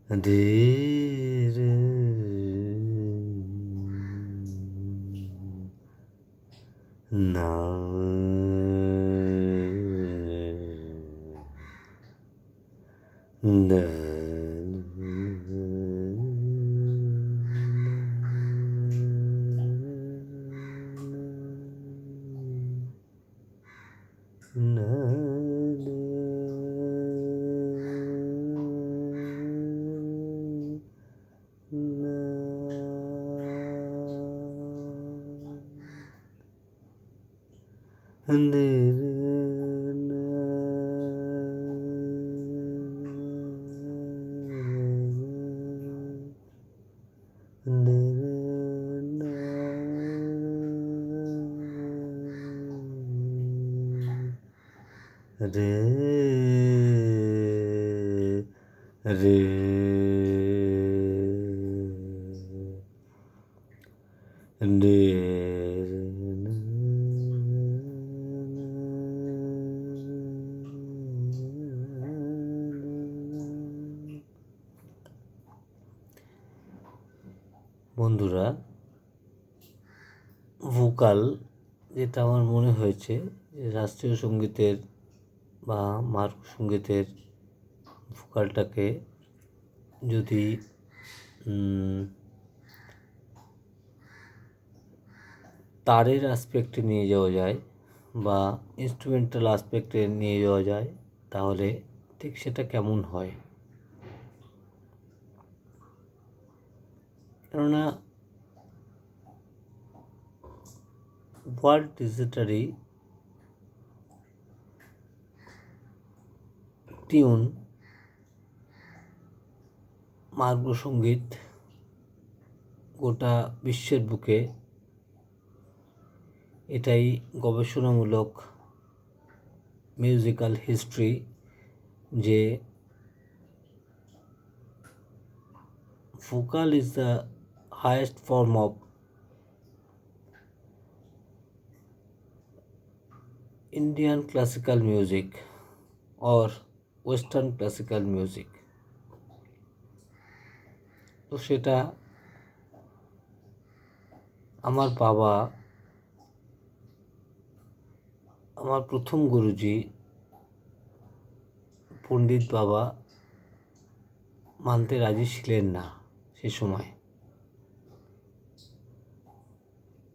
ধীর না না না রে রে রে বন্ধুরা, ভোকাল যেটা আমার মনে হয়েছে যে শাস্ত্রীয় সঙ্গীতের বা মার্গ সঙ্গীতের ভোকালটাকে যদি তারের আসপেক্টে নিয়ে যাওয়া যায় বা ইনস্ট্রুমেন্টাল আসপেক্টে নিয়ে যাওয়া যায় তাহলে ঠিক সেটা কেমন হয়। কেননা ওয়ার্ল্ড ডিজিটারি টিউন মার্গ সঙ্গীত গোটা বিশ্বের বুকে এটাই গবেষণামূলক মিউজিক্যাল হিস্ট্রি যে vocal is the highest form of Indian classical music or Western classical music। তো সেটা আমার বাবা, আমার প্রথম গুরুজি পণ্ডিত বাবা মানতে রাজি ছিলেন না সে সময়।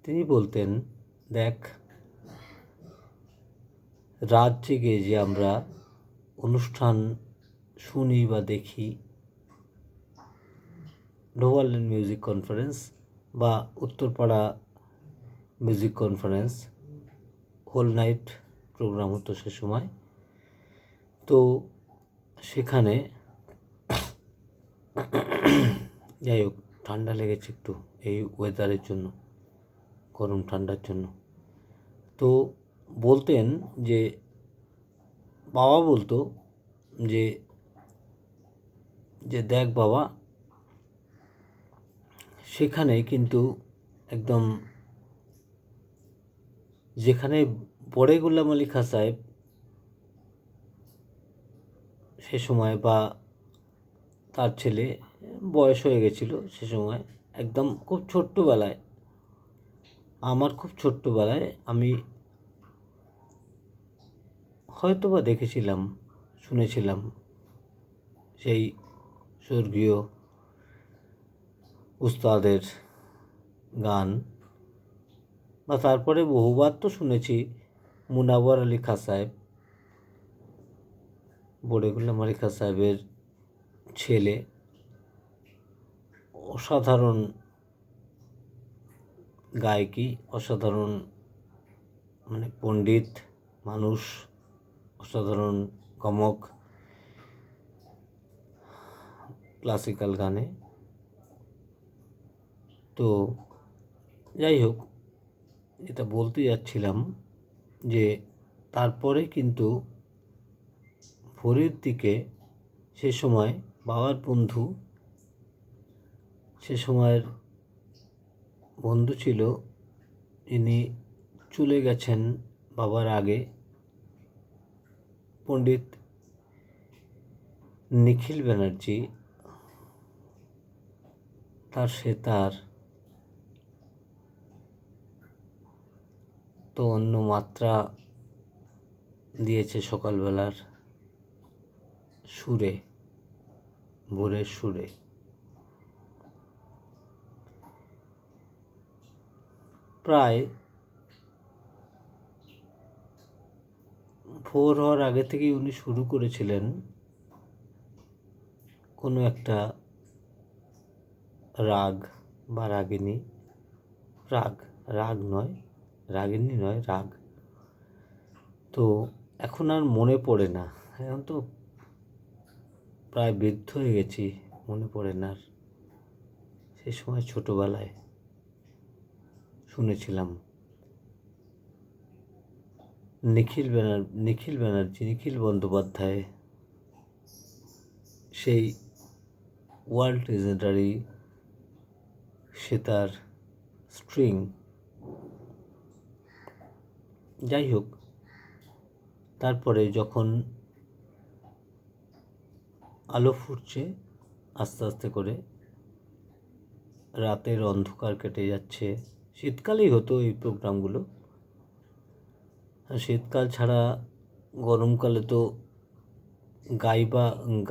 তিনি বলতেন, দেখ, রাত জেগে যে আমরা অনুষ্ঠান শুনি বা দেখি, নোভারল্যান্ড মিউজিক কনফারেন্স বা Uttarpara music conference, whole night program হতো সে সময়। তো সেখানে যাই হোক, ঠান্ডা লেগেছে একটু এই ওয়েদারের জন্য, গরম ঠান্ডার জন্য। তো বলতেন যে, বাবা বলতো যে যে দেখ বাবা, সেখানে কিন্তু একদম যেখানে বড়ে গোলাম আলী খাঁ সাহেব সে সময় বা তার ছেলে বয়স হয়ে গেছিল সে সময়, একদম খুব ছোট্টবেলায়, আমার খুব ছোট্টবেলায় আমি হয়তো বা দেখেছিলাম, শুনেছিলাম সেই স্বর্গীয় উস্তাদের গান, বা তারপরে বহুবার তো শুনেছি মুনাওয়ার আলী খাঁ সাহেব, বড়ে গোলাম আলী খাঁ সাহেবের ছেলে, অসাধারণ গায়কী, অসাধারণ মানে পণ্ডিত মানুষ, অসাধারণ গমক ক্লাসিক্যাল গানে। তো যাই হোক, এটা বলতে যাচ্ছিলাম যে তারপরে কিন্তু ভোরের দিকে সে সময় বাবার বন্ধু, সে সময়ের বন্ধু ছিল, ইনি চলে গেছেন বাবার আগে, পণ্ডিত নিখিল ব্যানার্জি, তার তো অন্য মাত্রা দিয়েছে সকালবেলার সুরে, ভোরের সুরে। প্রায় ভোর হওয়ার আগে থেকেই উনি শুরু করেছিলেন কোনো একটা রাগ বা রাগিনী, রাগিনী নয়, রাগ। তো এখন আর মনে পড়ে না, এখন তো প্রায় বৃদ্ধ হয়ে গেছি, মনে পড়ে না আর। সেই সময় ছোটোবেলায় শুনেছিলাম নিখিল বন্দ্যোপাধ্যায় সেই ওয়ার্ল্ড লেজেন্ডারি সেতার স্ট্রিং। যাই হোক, তারপরে যখন আলো ফুটছে আস্তে আস্তে করে, রাতের অন্ধকার কেটে যাচ্ছে, শীতকালেই হতো এই প্রোগ্রামগুলো। শীতকাল ছাড়া গরমকালে তো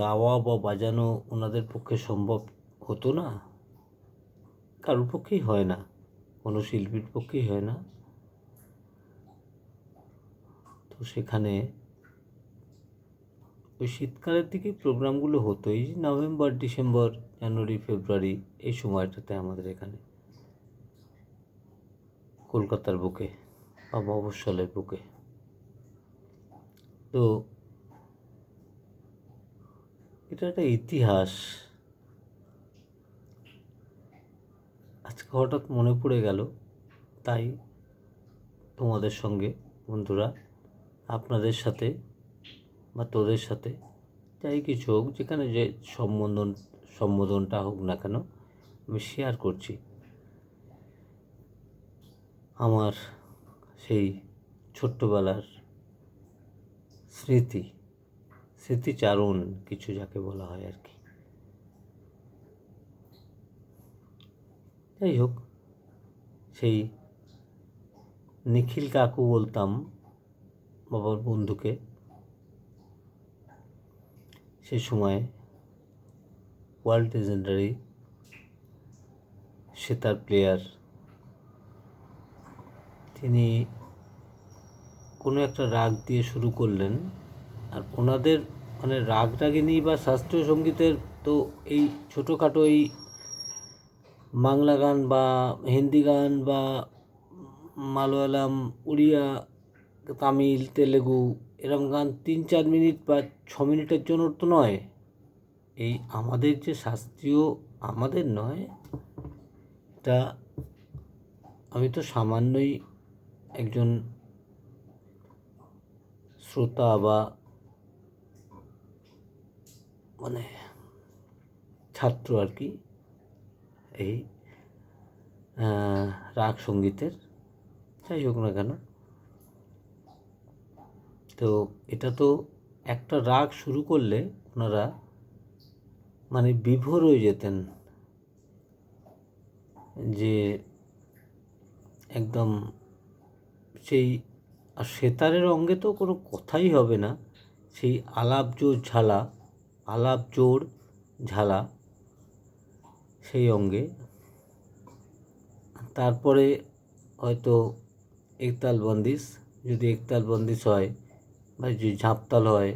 গাওয়া বা বাজানো ওনাদের পক্ষে সম্ভব হতো না, কারোর পক্ষেই হয় না, কোনো শিল্পীর পক্ষেই হয় না। তো সেখানে ওই শীতকালের দিকে প্রোগ্রামগুলো হতো, এই নভেম্বর, ডিসেম্বর, জানুয়ারি, ফেব্রুয়ারি, এই সময়টাতে আমাদের এখানে কলকাতার বুকে বা মফস্বলের বুকে। তো এটা একটা ইতিহাস। আজকে হঠাৎ মনে পড়ে গেল, তাই তোমাদের সঙ্গে, বন্ধুরা, আপনাদের সাথে বা তোদের সাথে, যাই কিছু হোক, যেখানে যে সম্বোধনটা হোক না কেন, আমি শেয়ার করছি আমার সেই ছোট্টবেলার স্মৃতিচারণ কিছু, যাকে বলা হয় আর কি। যাই হোক, সেই নিখিল কাকু বলতাম বাবার বন্ধুকে, সে সময় ওয়ার্ল্ড লেজেন্ডারি সেতার প্লেয়ার। তিনি কোনো একটা রাগ দিয়ে শুরু করলেন, আর ওনাদের মানে রাগিনী বা শাস্ত্রীয় সঙ্গীতের তো এই ছোটোখাটো এই বাংলা গান বা হিন্দি গান বা মালয়ালাম, উড়িয়া, তামিল, তেলেগু, এরকম গান 3-4 মিনিট বা 6 মিনিটের জন্য তো নয়। এই আমাদের যে শাস্ত্রীয়, আমাদের নয়, এটা আমি তো সামান্যই একজন শ্রোতা বা মানে ছাত্র আর কি, এই রাগ সঙ্গীতের, যাই হোক না কেন। তো এটা তো একটা রাগ শুরু করলে ওনারা মানে বিভোর হয়ে যেতেন, যে একদম সেই, আর সেতারের অঙ্গে তো কোনো কথাই হবে না, সেই আলাপ জোড় ঝালা সেই অঙ্গে। তারপরে হয়তো একতাল বন্দিশ, যদি একতাল বন্দিশ হয়, বা যদি ঝাঁপতাল হয়,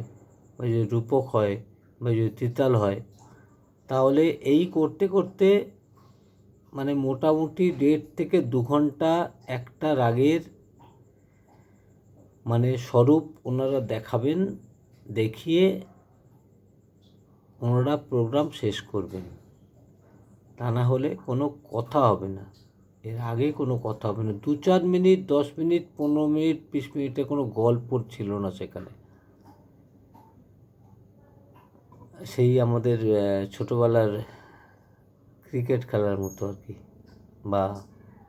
বা যদি রূপক হয়, বা যদি ত্রিতাল হয়, তাহলে এই করতে করতে মানে মোটামুটি 1.5 থেকে 2 ঘন্টা একটা রাগের মানে স্বরূপ ওনারা দেখাবেন, দেখিয়ে ওনারা প্রোগ্রাম শেষ করবেন। তা না হলে কোনো কথা হবে না, এর আগে কোনো কথা হবে না। 2-4 মিনিট, 10 মিনিট, 15 মিনিট, 20 মিনিটে কোনো গল্প ছিল না সেখানে। সেই আমাদের ছোটোবেলার ক্রিকেট খেলার মতো আর কি, বা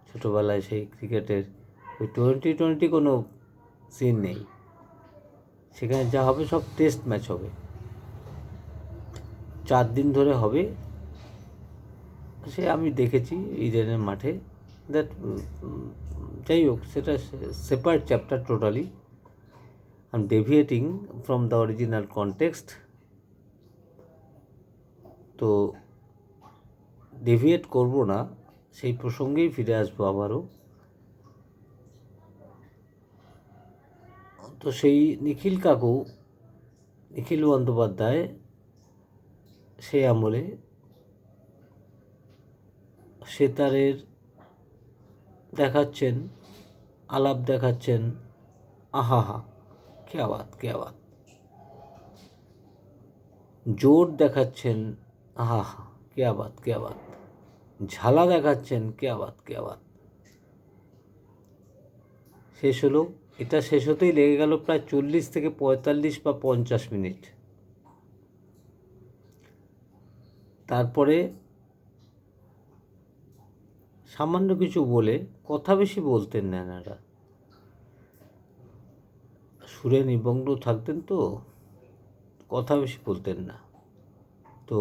ছোটোবেলায় সেই ক্রিকেটের ওই 20-20 কোনো সিন নেই সেখানে। যা হবে সব টেস্ট ম্যাচ হবে, 4 দিন ধরে হবে, সে আমি দেখেছি ইডেনের মাঠে, দ্যাট যাই হোক, সেটা separate chapter totally. I am deviating from the original context. তো ডেভিয়েট করব না, সেই প্রসঙ্গেই ফিরে আসবো আবারও। তো সেই নিখিল কাকু, নিখিল বন্দ্যোপাধ্যায় সেই আমলে সেতারের দেখাচ্ছেন, আলাপ দেখাচ্ছেন, আহা क्या बात क्या बात, জোর দেখাচ্ছেন, আহা क्या बात क्या बात, ঝালা দেখাচ্ছেন, क्या बात क्या बात। শেষ হলো, এটা শেষ হতেই লেগে গেল প্রায় 40 থেকে 45 বা 50 মিনিট। তারপরে সামান্য কিছু বলে, কথা বেশি বলতেন না এনারা, সুরে নিমগ্ন থাকতেন তো কথা বেশি বলতেন না। তো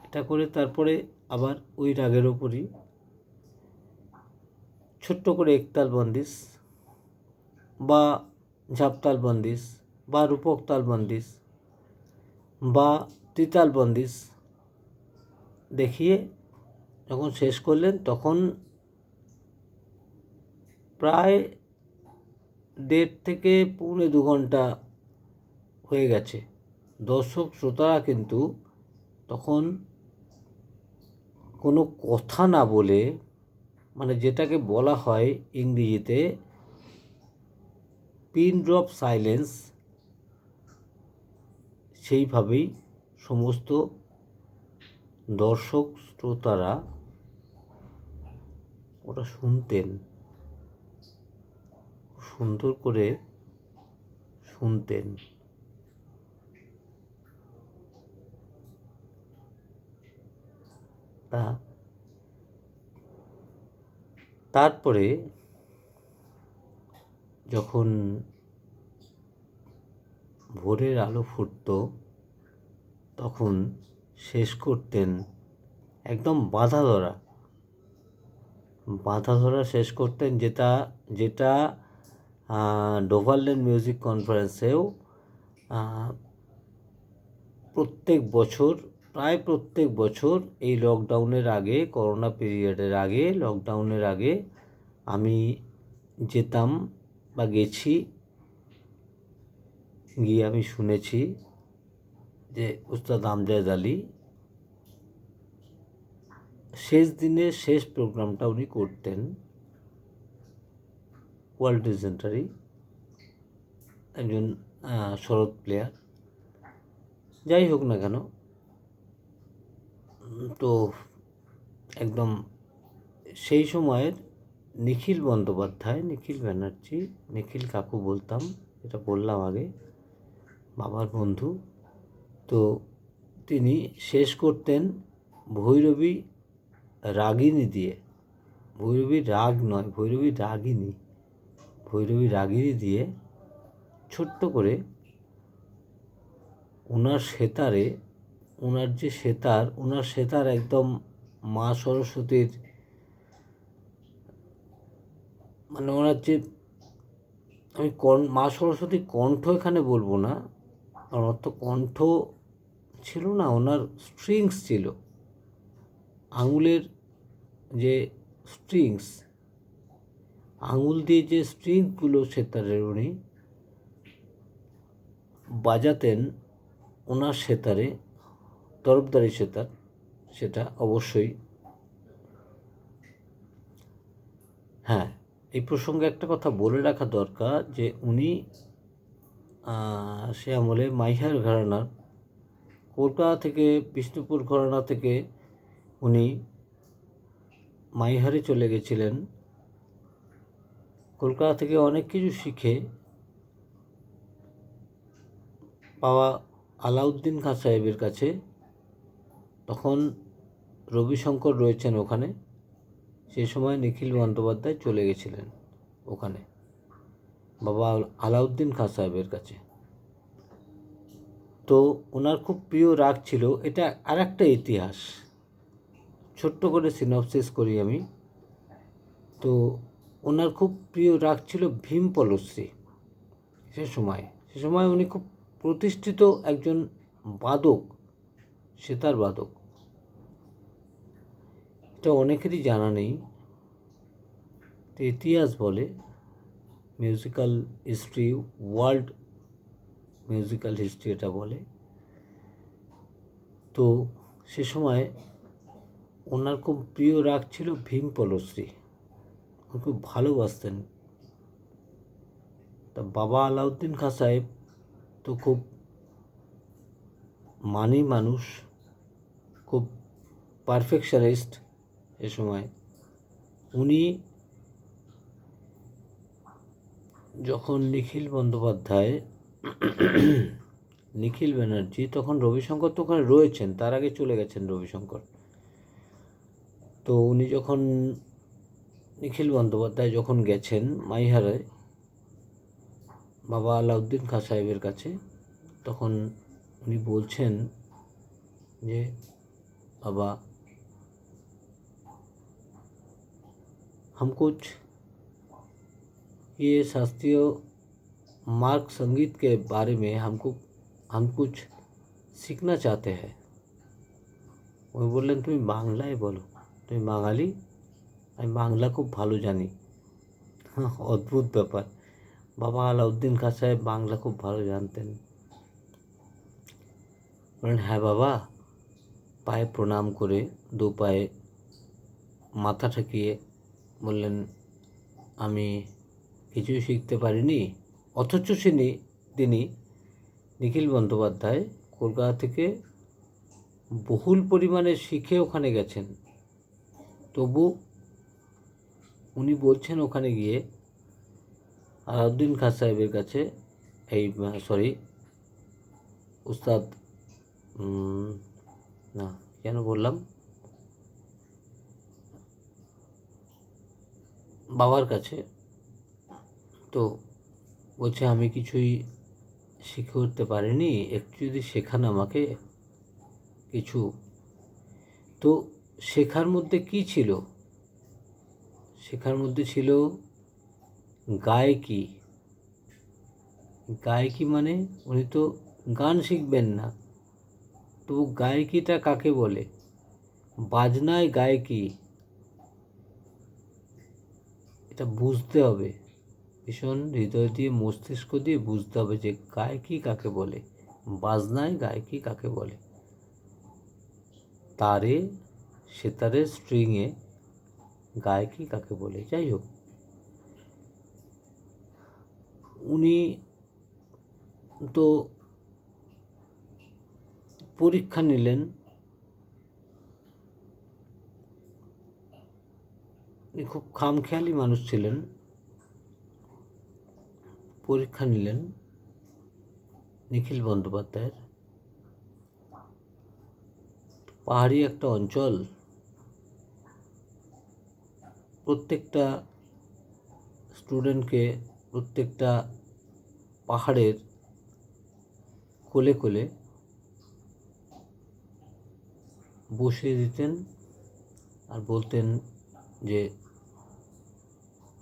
এটা করে তারপরে আবার ওই রাগের ওপরই ছোট্ট করে একতাল বন্দিশ বা ঝাপতাল বন্দিশ বা রূপক তাল বন্দিশ বা ত্রিতাল বন্দিশ দেখিয়ে যখন শেষ করলেন, তখন প্রায় 1.5 থেকে 2.25 ঘন্টা হয়ে গেছে। দর্শক শ্রোতারা কিন্তু তখন কোনো কথা না বলে, মানে যেটাকে বলা হয় ইংরেজিতে পিন ড্রপ সাইলেন্স, সেইভাবেই সমস্ত দর্শক শ্রোতারা ওটা শুনতেন, সুন্দর করে শুনতেন। তারপরে যখন ভোরের আলো ফুটত, তখন শেষ করতেন একদম বাঁধা ধরা শেষ করতেন, যেটা ডোভারল্যান্ড মিউজিক কনফারেন্সেও প্রায় প্রত্যেক বছর এই লকডাউনের আগে, করোনা পিরিয়ডের আগে, লকডাউনের আগে আমি যেতাম বা গেছি, গিয়ে আমি শুনেছি যে উস্তাদ আমজাদ আলী শেষ দিনের শেষ প্রোগ্রামটা উনি করতেন। ওয়ার্ল্ড লিজেন্ডারি একজন শরৎ প্লেয়ার, যাই হোক না কেন, তো একদম সেই সময়ের নিখিল বন্দ্যোপাধ্যায়, নিখিল ব্যানার্জি, নিখিল কাকু বলতাম, এটা বললাম আগে, বাবার বন্ধু। তো তিনি শেষ করতেন ভৈরবী রাগিনী দিয়ে, ভৈরবী রাগ নয়, ভৈরবী রাগিনী দিয়ে ছোট্ট করে ওনার সেতারে, ওনার সেতার একদম মা সরস্বতীর, মানে ওনার যে, আমি মা সরস্বতীর কণ্ঠ এখানে বলবো না, কারণ ওর তো কণ্ঠ ছিল না, ওনার স্ট্রিংস ছিল, আঙুলের যে স্ট্রিংস, আঙুল দিয়ে যে স্ট্রিংগুলো সেতারের উনি বাজাতেন ওনার সেতারে, তরফদারি সেতার, সেটা অবশ্যই। হ্যাঁ, এই প্রসঙ্গে একটা কথা বলে রাখা দরকার যে উনি সে আমলে মাইহার ঘরানার, কলকাতা থেকে, বিষ্ণুপুর ঘরানা থেকে উনি মাইহারে চলে গেছিলেন। কলকাতা থেকে অনেক কিছু শিখে পাওয়া আলাউদ্দিন খাঁ সাহেবের কাছে, তখন রবিশঙ্কর রয়েছেন ওখানে, সেই সময় নিখিল বন্দ্যোপাধ্যায় চলে গেছিলেন ওখানে বাবা আলাউদ্দিন খাঁ সাহেবের কাছে। তো ওনার খুব প্রিয় রাগ ছিল, এটা আর একটা ইতিহাস, ছোট্ট করে সিনপসিস করি আমি। তো ওনার খুব প্রিয় রাগ ছিল ভীম পলশ্রী। সে সময় উনি খুব প্রতিষ্ঠিত একজন বাদক, সেতার বাদক। এটা অনেকেরই জানা নেই। তো ইতিহাস বলে, musical history, world musical history এটা বলে। তো সে সময় ওনার খুব প্রিয় রাগ ছিল ভীম পলশ্রী, উনি খুব ভালোবাসতেন। তা বাবা আলাউদ্দিন খাঁ সাহেব তো খুব মানি মানুষ, খুব পারফেকশনিস্ট। এ সময় উনি যখন নিখিল ব্যানার্জি, তখন রবিশঙ্কর তো ওখানে রয়েছেন, তার আগে চলে গেছেন রবিশঙ্কর। তো উনি যখন নিখিল বন্দ্যোপাধ্যায় যখন গেছেন মাইহারায় বাবা আলাউদ্দিন খাঁ সাহেবের কাছে, তখন উনি বলছেন যে बाबा हम कुछ ये शास्त्रीय मार्ग संगीत के बारे में हम कुछ सीखना चाहते हैं। उन्हें बोलें तुम बांगलाय बोलो, तुम बांगाली, আমি বাংলা খুব ভালো জানি। অদ্ভুত ব্যাপার, বাবা আলাউদ্দিন খাঁ সাহেব বাংলা খুব ভালো জানতেন। বলেন হ্যাঁ বাবা, পায়ে প্রণাম করে দু পায়ে মাথা ঠেকিয়ে বললেন আমি কিছুই শিখতে পারিনি। অথচ তিনি নিখিল বন্দ্যোপাধ্যায় কলকাতা থেকে বহুল পরিমাণে শিখে ওখানে গেছেন। তবু উনি বলছেন ওখানে গিয়ে আলাউদ্দিন খাঁ সাহেবের কাছে, উস্তাদ না কেন বললাম, বাবার কাছে। তো বলছে আমি কিছুই শিখে উঠতে পারিনি, একটু যদি শেখান আমাকে কিছু। তো শেখার মধ্যে কি ছিল? শেখার মধ্যে ছিল গায়কি। গায়কি মানে উনি তো গান শিখবেন না, তো গায়কিটা কাকে বলে? বাজনায় গায়কি, এটা বুঝতে হবে, ভীষণ হৃদয় দিয়ে মস্তিষ্ক দিয়ে বুঝতে হবে যে গায়কি কাকে বলে, বাজনায় গায়কি কাকে বলে। তারে সেতারে স্ট্রিংয়ে গায়কি কাকে বলে। যাই হোক, উনি তো পরীক্ষা নিলেন, উনি খুব খামখেয়ালি মানুষ ছিলেন। পরীক্ষা নিলেন নিখিল বন্দ্যোপাধ্যায়ের। পাহাড়ি একটা অঞ্চল, প্রত্যেকটা স্টুডেন্টকে প্রত্যেকটা পাহাড়ের কোলে কোলে বসিয়ে দিতেন আর বলতেন যে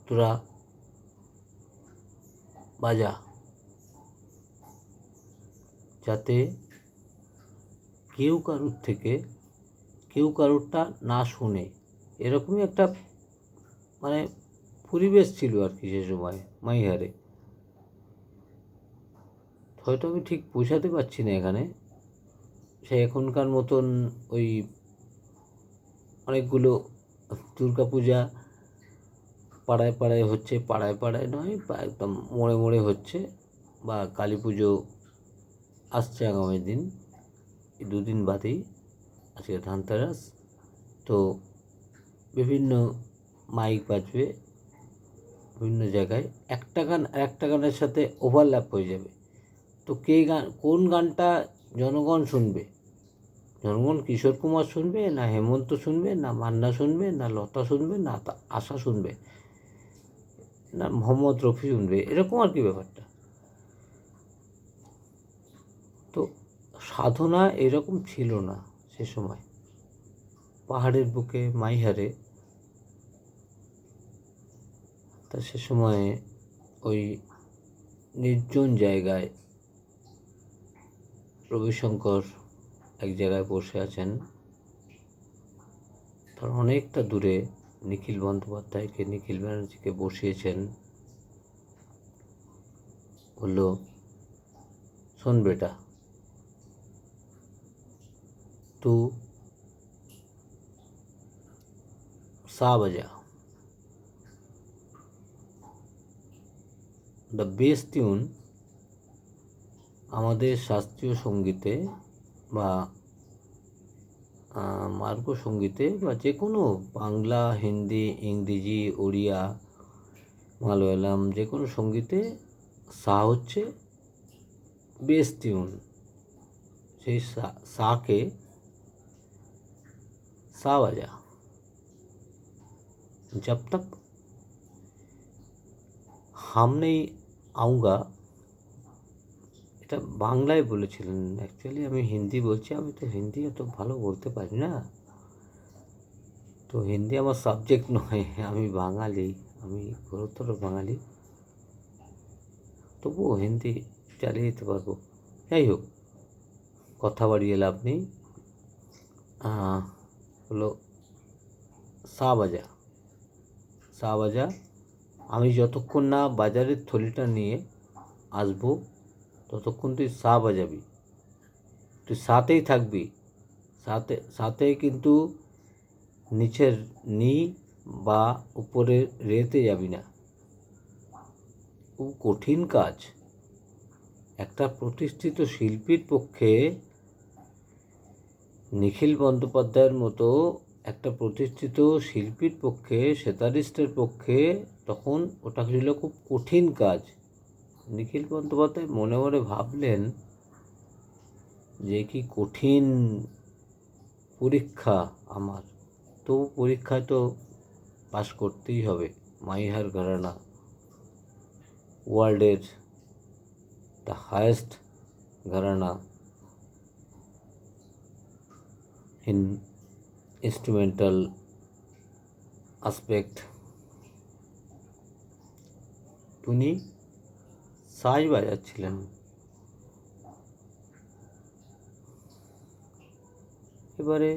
তোরা বাজা, যাতে কেউ কারোরটা না শুনে। এরকমই একটা মানে পরিবেশ ছিল আর কি সে সময় মাইহারে। হয়তো আমি ঠিক বোঝাতে পারছি না এখানে, সে এখনকার মতন ওই অনেকগুলো দুর্গাপূজা পাড়ায় পাড়ায় হচ্ছে, পাড়ায় পাড়ায় নয়, বা একদম মোড়ে মোড়ে হচ্ছে, বা কালী পুজো আসছে আগামী দিন, এই দুদিন বাদেই, আজকে ধনতেরাস। তো বিভিন্ন মাইক বাজবে বিভিন্ন জায়গায়, একটা গান আর একটা গানের সাথে ওভারল্যাপ হয়ে যাবে। তো কোন গানটা জনগণ শুনবে? জনগণ কিশোর কুমার শুনবে, না হেমন্ত শুনবে, না মান্না শুনবে, না লতা শুনবে, না আশা শুনবে, না মোহাম্মদ রফি শুনবে, এরকম আর কি ব্যাপারটা। তো সাধনা এরকম ছিল না সে সময়। পাহাড়ের বুকে মাইহারে, তা সে সময় ওই নির্জন জায়গায় রবিশঙ্কর এক জায়গায় বসে আছেন। তার অনেকটা দূরে নিখিল বন্দ্যোপাধ্যায়কে, নিখিল ব্যানার্জিকে বসিয়েছেন। বলল, শোন বেটা, तू सा बजा, দ্য বেস টিউন আমাদের শাস্ত্রীয় সঙ্গীতে বা মার্গ সঙ্গীতে বা যে কোনো বাংলা, হিন্দি, ইংরেজি, ওড়িয়া, মালয়ালাম যে কোনো সঙ্গীতে সা হচ্ছে বেস টিউন। সেই সাকে सा बजा, जब तक हम नहीं आऊँगा। এটা বাংলায় বলেছিলেন। অ্যাকচুয়ালি আমি হিন্দি বলছি, আমি তো হিন্দি এত ভালো বলতে পারি না, তো হিন্দি আমার সাবজেক্ট নয়। আমি বাঙালি, আমি গুরুতর বাঙালি, তবুও হিন্দি চালিয়ে যেতে পারবো। যাই হোক, কথা বাড়িয়ে লাভ নেই। হলো সা বাজা, সা বাজা। আমি যতক্ষণ না বাজারের থলিটা নিয়ে আসবো ততক্ষণ তুই সা বাজাবি, তুই সাথেই থাকবি, সাথে কিন্তু নিচের নি বা উপরে রেতে যাবি না। খুব কঠিন কাজ। একটা প্রতিষ্ঠিত শিল্পীর পক্ষে, নিখিল বন্দ্যোপাধ্যায়ের মতো একটা প্রতিষ্ঠিত শিল্পীর পক্ষে, সেতারিস্টের পক্ষে তখন ওটা ছিল খুব কঠিন কাজ। নিখিল বন্দ্যোপাধ্যায় মনে মনে ভাবলেন যে কি কঠিন পরীক্ষা আমার, তবু পরীক্ষায় তো পাস করতেই হবে। মাইহার ঘরানা, ওয়ার্ল্ডের the highest gharana in instrumental aspect। উনি সাজ বাজাচ্ছিলেন। এবারে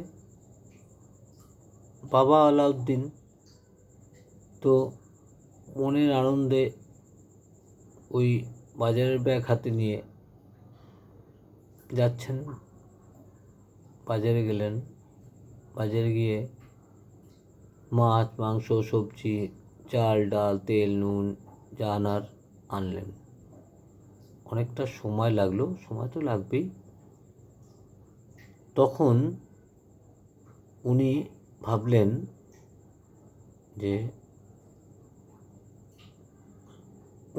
বাবা আলাউদ্দিন তো মনের আনন্দে ওই বাজারের ব্যাগ হাতে নিয়ে যাচ্ছেন। বাজারে গেলেন, বাজারে গিয়ে মাছ, মাংস, সবজি, চাল, ডাল, তেল, নুন যা আনার আনলেন। অনেকটা সময় লাগলো, সময় তো লাগবেই। তখন উনি ভাবলেন যে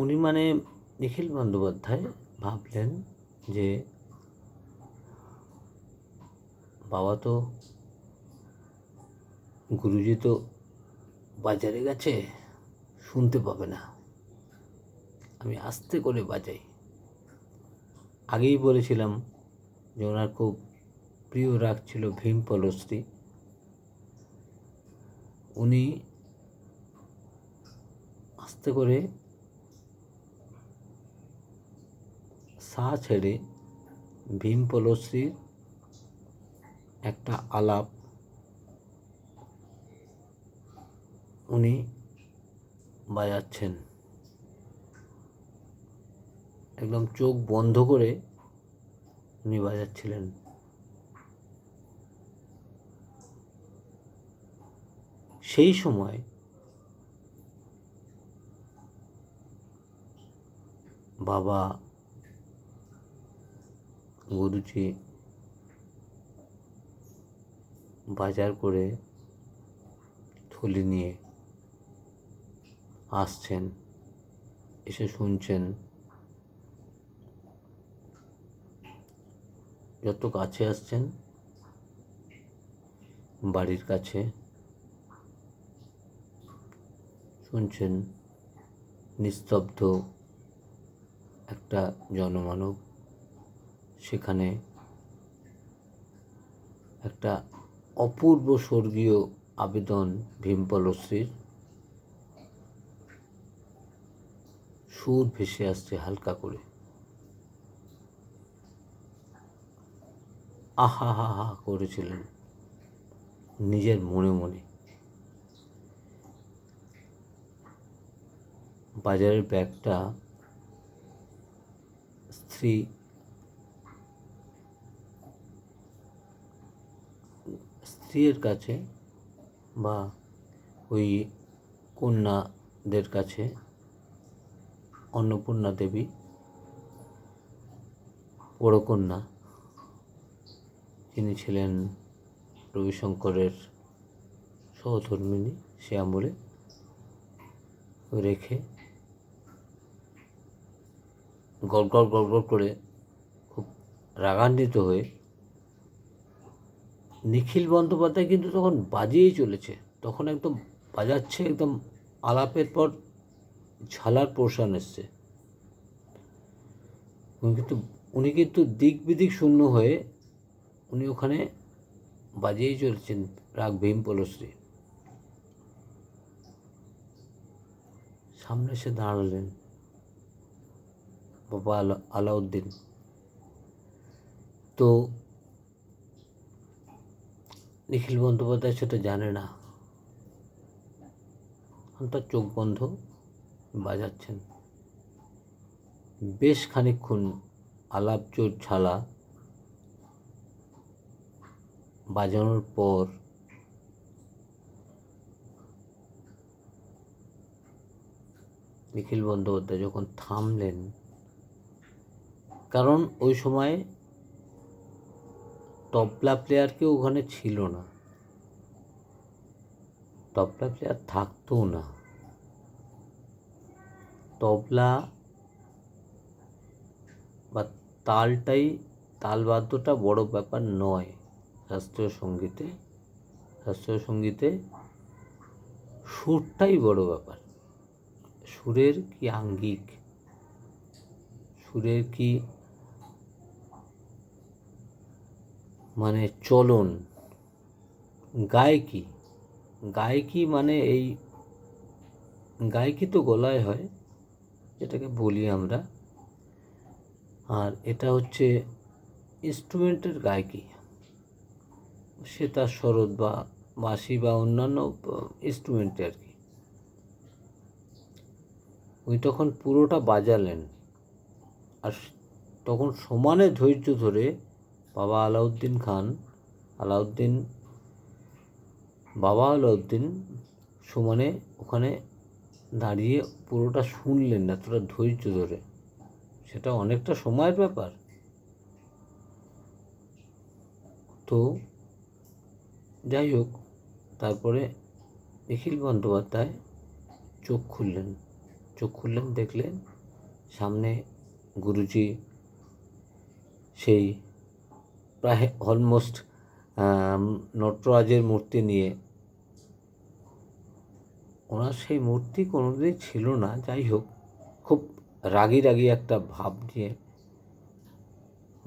উনি মানে নিখিল বন্দ্যোপাধ্যায় ভাবলেন যে বাবা তো, গুরুজি তো বাজারে গেছে, শুনতে পাবে না, আমি আস্তে করে বাজাই। আগেই বলেছিলাম যে ওনার খুব প্রিয় রাগ ছিল ভীম পলশ্রী। উনি আস্তে করে সা ছেড়ে ভীম পলশ্রীর একটা আলাপ উনি বাজাচ্ছেন। একদম চোখ বন্ধ করে উনি বাজাচ্ছিলেন। সেই সময় বাবা, গুরুজি বাজার করে থলি নিয়ে আসছেন, এসে শুনছেন। যত কাছে আসছেন, বাড়ির কাছে শুনছেন নিস্তব্ধ একটা জনমানব, সেখানে একটা অপূর্ব স্বর্গীয় আবেদন ভীমপলশ্রীর সুর ভেসে আসছে হালকা করে। আহা হা হা করেছিলেন নিজের মনে মনে। বাজারের ব্যাগটা স্ত্রীর কাছে বা ওই কন্যাদের কাছে, অন্নপূর্ণা দেবী বড় কন্যা, যিনি ছিলেন রবিশঙ্করের সহধর্মিণী, সে আমলে রেখে গড়গড় গড়গড় করে খুব রাগান্বিত হয়ে, নিখিল বন্দ্যোপাধ্যায় কিন্তু তখন বাজিয়েই চলেছে, তখন একদম বাজাচ্ছে, একদম আলাপের পর ঝালার পোর্শন এসছে। উনি কিন্তু দিক বিদিক শূন্য হয়ে উনি ওখানে বাজিয়েই চলেছেন রাগ ভীমপলশ্রী। সামনে এসে দাঁড়ালেন বাবা আলাউদ্দিন। তো নিখিল বন্দ্যোপাধ্যায় সেটা জানে না, তার চোখ বন্ধ বাজাচ্ছেন। বেশ খানিকক্ষণ আলাপ জোর ছালা বাজানোর পর নিখিল বন্দ্যোপাধ্যায় যখন থামলেন, কারণ ওই সময় তবলা প্লেয়ার কেউ ওখানে ছিল না, তবলা প্লেয়ার থাকতো না। তবলা বা তালবাদ্যটা বড় ব্যাপার নয় শাস্ত্রীয় সঙ্গীতে সুরটাই বড় ব্যাপার। সুরের কি আঙ্গিক, সুরের কি মানে চলন, গায়কি মানে এই গায়কি তো গলায় হয়, যেটাকে বলি আমরা, আর এটা হচ্ছে ইনস্ট্রুমেন্টের গায়কি। সে তার সরোদ বা বাঁশি বা অন্যান্য ইনস্ট্রুমেন্টে আর কি। উনি তখন পুরোটা বাজালেন, আর তখন সমানে ধৈর্য ধরে বাবা আলাউদ্দিন সমানে ওখানে দাঁড়িয়ে পুরোটা শুনলেন এতটা ধৈর্য ধরে। সেটা অনেকটা সময়ের ব্যাপার। তো যাই হোক, তারপরে নিখিল বন্দ্যোপাধ্যায় চোখ খুললেন, দেখলেন সামনে গুরুজি সেই প্রায় অলমোস্ট নটরাজের মূর্তি নিয়ে। ওনার সেই মূর্তি কোনোদিন ছিল না, যাই হোক খুব রাগী একটা ভাব নিয়ে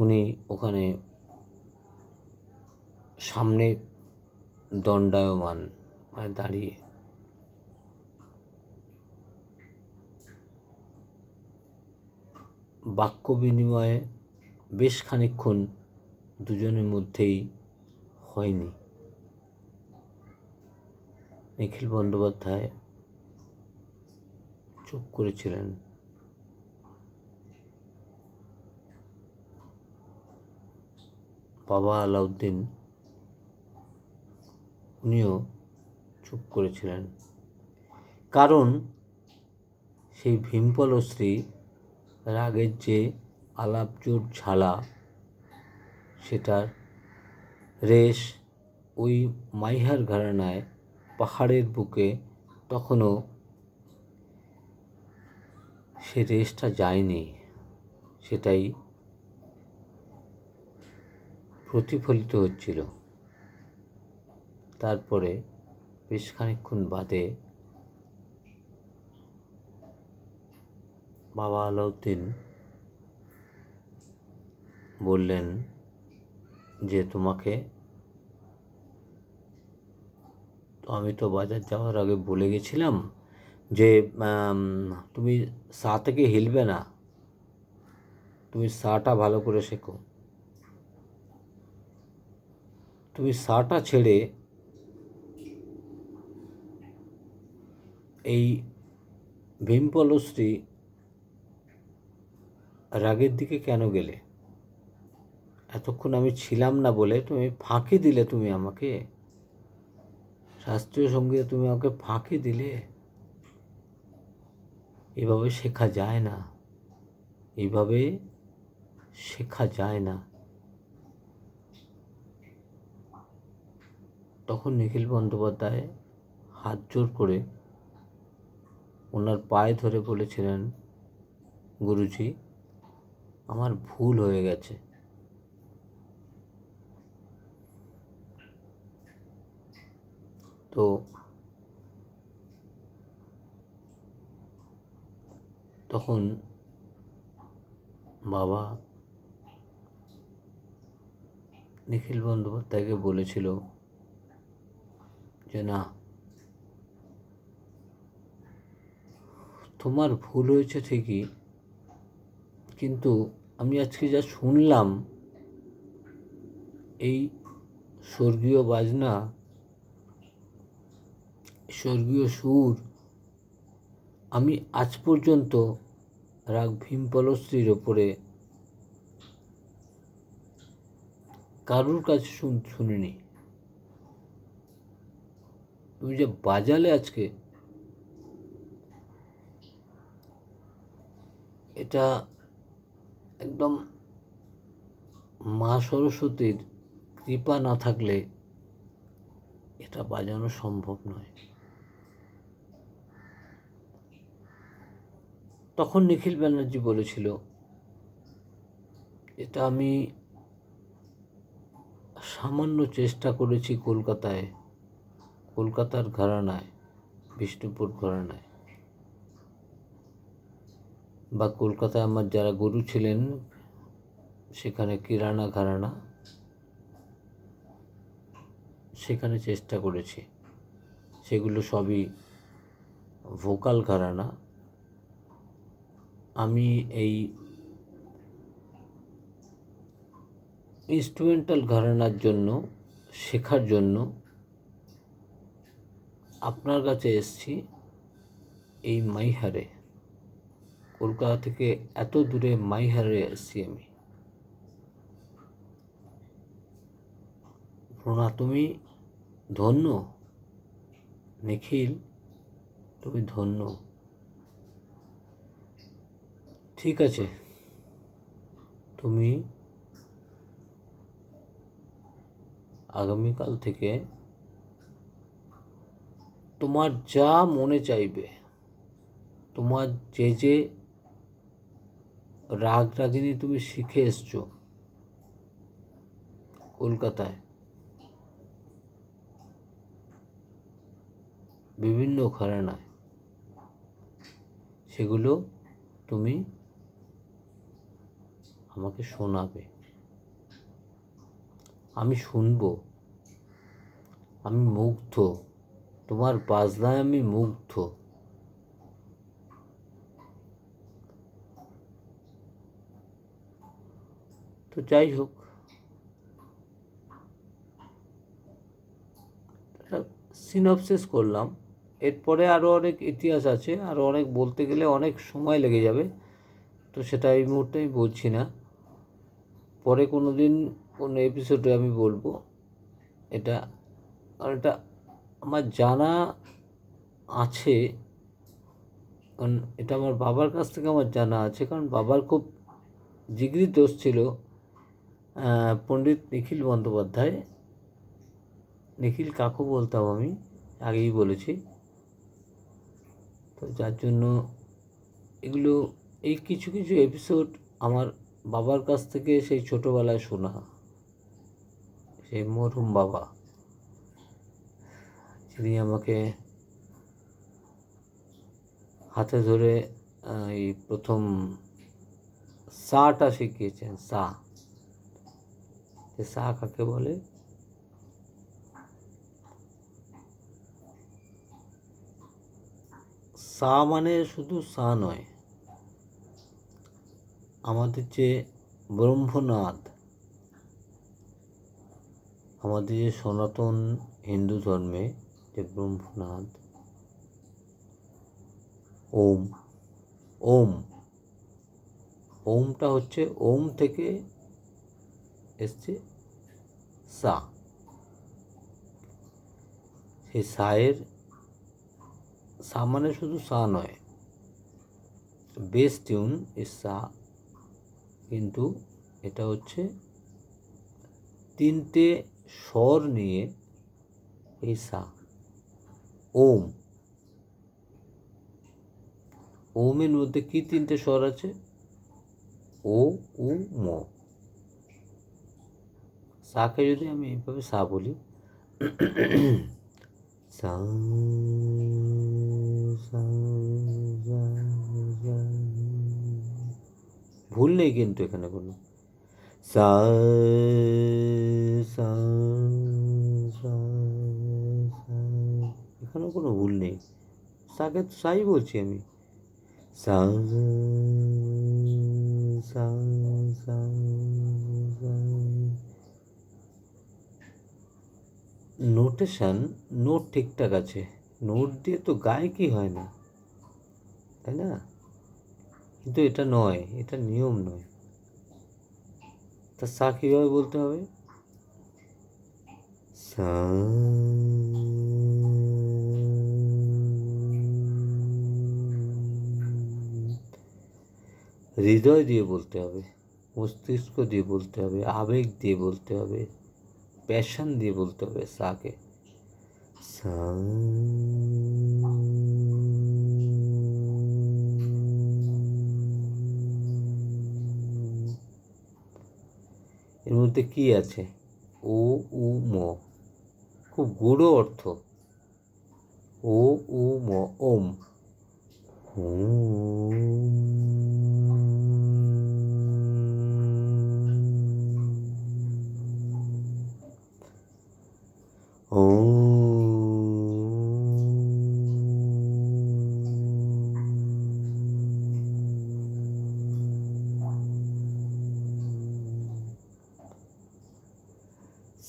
উনি ওখানে সামনে দণ্ডায়মান দাঁড়িয়ে। বাক্য বিনিময়ে বেশ খানিকক্ষণ দুজনের মধ্যেই হয়নি। নিখিল বন্দ্যোপাধ্যায় চুপ করেছিলেন। বাবা আলাউদ্দিন উনিও চুপ করেছিলেন, কারণ সেই ভীমপলশ্রী রাগের যে আলাপজোর ঝালা, সেটার রেশ ওই মাইহার ঘরানায় পাহাড়ের বুকে তখনও সে রেশটা যায়নি, সেটাই প্রতিফলিত হচ্ছিল। তারপরে বেশ খানিকক্ষণ বাদে বাবা আলাউদ্দিন বললেন যে তোমাকে আমি তো বাজার যাওয়ার আগে বলে গেছিলাম যে তুমি সা থেকে হিলবে না, তুমি সাটা ভালো করে শেখো। তুমি সাটা ছেড়ে এই ভীমপলশ্রী রাগের দিকে কেন গেলে? এতক্ষণ আমি ছিলাম না বলে তুমি ফাঁকি দিলে, তুমি আমাকে শাস্ত্রীয় সঙ্গীতে তুমি আমাকে ফাঁকি দিলে। এভাবে শেখা যায় না, এইভাবে শেখা যায় না। তখন নিখিল বন্দ্যোপাধ্যায় হাত জোর করে ওনার পায়ে ধরে বলেছিলেন, গুরুজি আমার ভুল হয়ে গেছে। তো তখন বাবা নিখিল বন্দ্যোপাধ্যায়কে বলেছিল যে না, তোমার ভুল হয়েছে ঠিকই, কিন্তু আমি আজকে যা শুনলাম এই স্বর্গীয় বাজনা, স্বর্গীয় সুর, আমি আজ পর্যন্ত রাগ ভীমপলশ্রীর ওপরে কারুর কাছে শুনিনি। তুমি যে বাজালে আজকে, এটা একদম মা সরস্বতীর কৃপা না থাকলে এটা বাজানো সম্ভব নয়। তখন নিখিল ব্যানার্জি বলেছিল, এটা আমি সামান্য চেষ্টা করেছি কলকাতার ঘরানায়, বিষ্ণুপুর ঘরানায়, বা কলকাতায় আমার যারা গুরু ছিলেন সেখানে কিরানা ঘরানা, সেখানে চেষ্টা করেছি। সেগুলো সবই ভোকাল ঘরানা। আমি এই ইনস্ট্রুমেন্টাল ঘরানার জন্য শেখার জন্য আপনার কাছে এসেছি, এই মাইহারে, কলকাতা থেকে এত দূরে মাইহারে এসেছি আমি। প্রণা, তুমি ধন্য নিখিল, তুমি ধন্য। ঠিক আছে, তুমি আগামীকাল থেকে তোমার যা মনে চাইবে, তোমার যে রাগ রাগিনী তুমি শিখে এসছো কলকাতায় বিভিন্ন ঘরানায়, সেগুলো তুমি আমাকে শোনাবে। আমি শুনবো, আমি মুগ্ধ, তোমার বাজনায় আমি মুগ্ধ। তো যাই হোক, সিনপসিস করলাম। এরপরে আরও অনেক ইতিহাস আছে, আরও অনেক বলতে গেলে অনেক সময় লেগে যাবে, তো সেটা এই মুহূর্তে আমি বলছি না। পরে কোনো দিন কোনো এপিসোডে আমি বলবো এটা। আর এটা আমার জানা আছে, কারণ এটা আমার বাবার কাছ থেকে আমার জানা আছে, কারণ বাবার খুব জিগরি দোস্ত ছিল পণ্ডিত নিখিল বন্দ্যোপাধ্যায়। নিখিল কাকু বলতাম আমি, আগেই বলেছি। তো যার জন্য এগুলো, এই কিছু কিছু এপিসোড আমার বাবার কাছ থেকে সেই ছোটোবেলায় শোনা, সেই মরহুম বাবা, যিনি আমাকে হাতে ধরে এই প্রথম সাটা শিখিয়েছেন। সা কাকে বলে, সা মানে শুধু সা নয়, আমাদের যে ব্রহ্মনাদ, আমাদের যে সনাতন হিন্দু ধর্মে যে ব্রহ্মনাদ, ওম, ওম, ওমটা হচ্ছে ওম থেকে এসছে সা। সেই সায়ের সা মানে শুধু সা নয়, বেস টিউন ইজ সা, কিন্তু এটা হচ্ছে তিনটে স্বর নিয়ে এই সা। ওম, ওমের মধ্যে কি তিনটে স্বর আছে? ও, উ, ম। সাকে যদি আমি এইভাবে সা বলি, সা, সা, সা, সা, ভুল নেই কিন্তু এখানে কোনো। সা, সা, সা, সা, এখানেও কোনো ভুল নেই, সাকে তো সাই বলছি আমি। সা, সা, সা, সা। নোটেশন, নোট ঠিকঠাক আছে, নোট দিয়ে তো গায়কি হয় না, তাই না? কিন্তু এটা নয়, এটা নিয়ম নয়। তা সা কীভাবে বলতে হবে? সা, হৃদয় দিয়ে বলতে হবে, মস্তিষ্ক দিয়ে বলতে হবে, আবেগ দিয়ে বলতে হবে, প্যাশন দিয়ে বলতে হবে সাকে। সা, এর মধ্যে কি আছে? ও, উ, ম, খুব গূঢ় অর্থ। ও, উ, ম, ওম,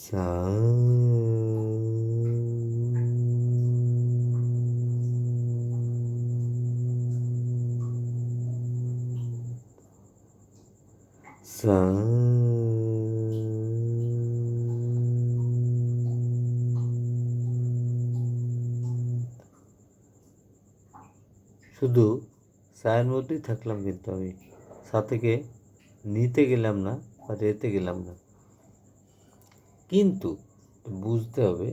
সা, সা, শুধু সায়ের মধ্যেই থাকলাম, কিন্তু আমি সা থেকে নিতে গেলাম না বা রেতে গেলাম না। কিন্তু বুঝতে হবে,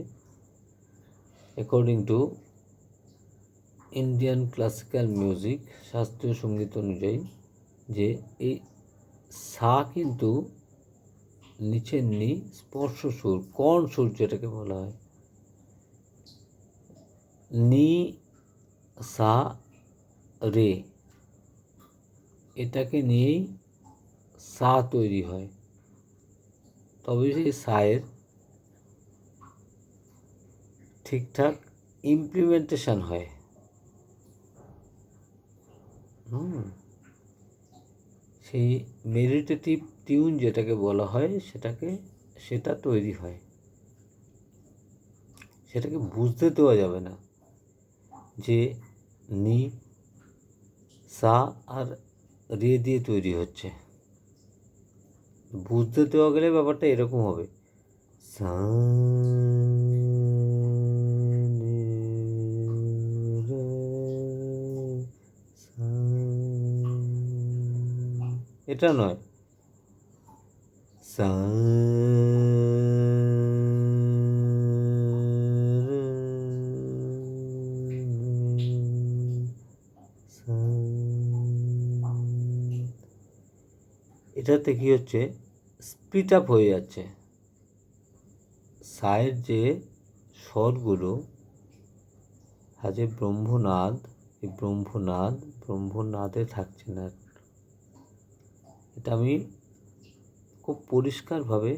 according to Indian classical music, শাস্ত্রীয় সঙ্গীত অনুযায়ী, যে এই সা কিন্তু নিচের নি স্পর্শ সুর, কর্ণ সুর যেটাকে বলা হয়, নি, সা, রে, এটাকে নিয়েই সা তৈরি হয়। তবে সেই সায়ের ঠিকঠাক ইমপ্লিমেন্টেশন হয়। সেই মেডিটেটিভ টিউন যেটাকে বলা হয়, সেটা তৈরি হয়। সেটাকে বুঝতে দেওয়া যাবে না যে নি, সা আর রে দিয়ে তৈরি হচ্ছে। বুঝতে দেওয়া গেলে ব্যাপারটা এরকম হবে, সা, নি, রে, সা, এটা নয়, সা, রে, নি, সা। এটাতে কি হচ্ছে, স্পিড আপ হয়ে যাচ্ছে। সায়ের যে স্বরগুলো আছে ব্রহ্মনাদ, এই ব্রহ্মনাদে থাকছে না। এটা আমি খুব পরিষ্কারভাবে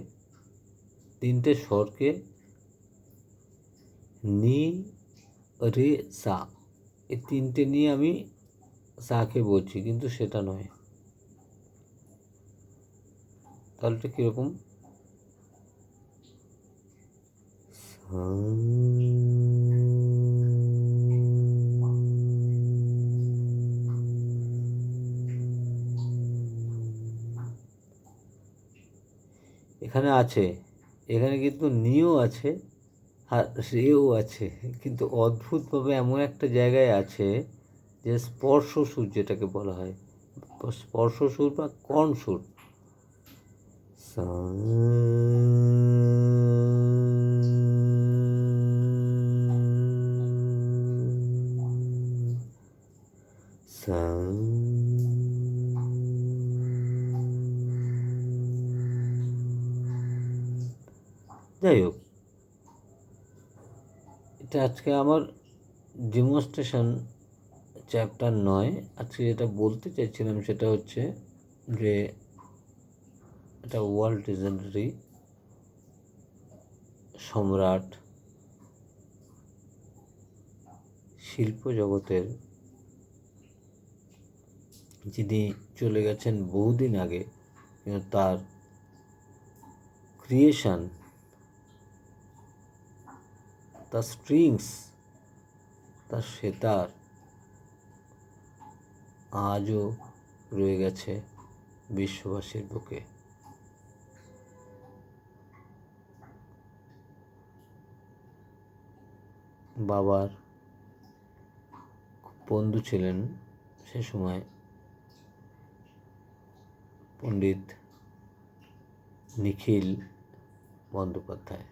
তিনটে স্বরকে নি, রে, সা, এই তিনটে নিয়ে আমি চা খেয়ে বলছি, কিন্তু সেটা নয়। তাহলে এটা কীরকম? এখানে আছে, এখানে কিন্তু নিও আছে আর রেও আছে, কিন্তু অদ্ভুতভাবে এমন একটা জায়গায় আছে যে স্পর্শ সুর যেটাকে বলা হয়, স্পর্শ সুর বা কর্ণ সুর। যাই হোক, এটা আজকে আমার ডেমনস্ট্রেশন চ্যাপ্টার নয়। আজকে যেটা বলতে চাইছিলাম সেটা হচ্ছে যে এটা ওয়ার্ল্ড লিজেন্ডারি সম্রাট, শিল্প জগতের, যিনি চলে গেছেন বহুদিন আগে, কিন্তু তার ক্রিয়েশন, তার স্ট্রিংস, তার সেতার আজও রয়ে গেছে বিশ্ববাসীর বুকে। বাবার বন্ধু ছিলেন সে সময় পণ্ডিত নিখিল বন্দ্যোপাধ্যায়।